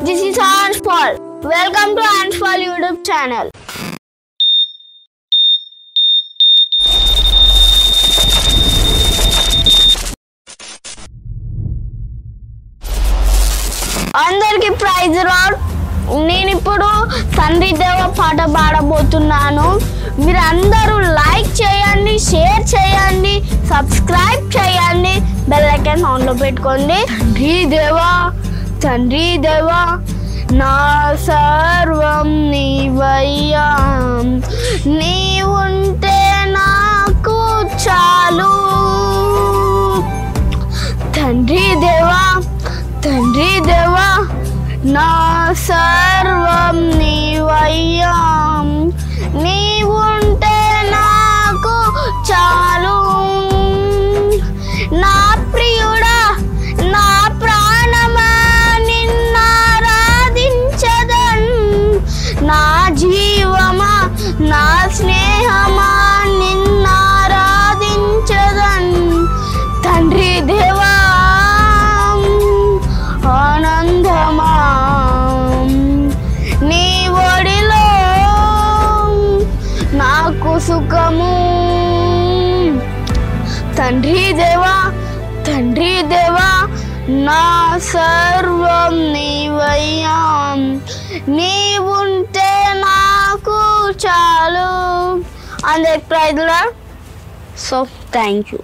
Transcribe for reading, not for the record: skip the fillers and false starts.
This is Anshpal. Welcome to Anshpal YouTube channel. అందరికి praise lord. నేను ఇప్పుడు తండ్రి దేవ పాట పాడబోతున్నాను. మీరు అందరూ లైక్ చేయండి, షేర్ చేయండి, సబ్స్క్రైబ్ చేయండి, బెల్ ఐకాన్ ఆన్ లో పెట్టుకోండి. తండ్రి దేవా నా సర్వం నీవయ్యా, నీవుంటే నాకు చాలు. తండ్రి దేవా నా సర్వం నీవయ్యా, నీవుంటే నాకు చాలు. నా ప్రియుడా, నా ప్రాణమా నిన్నారాధించదన్, నా జీవమా, నా స్నేహమా నిన్నారాధించదన్. తండ్రి దేవా ఆనందమా నీ ఒడిలో నాకు సుఖము. తండ్రి దేవా నా సర్వం నీవయ్యా, నీవుంటే నాకు చాలు. అందరికి praise lord. So thank you.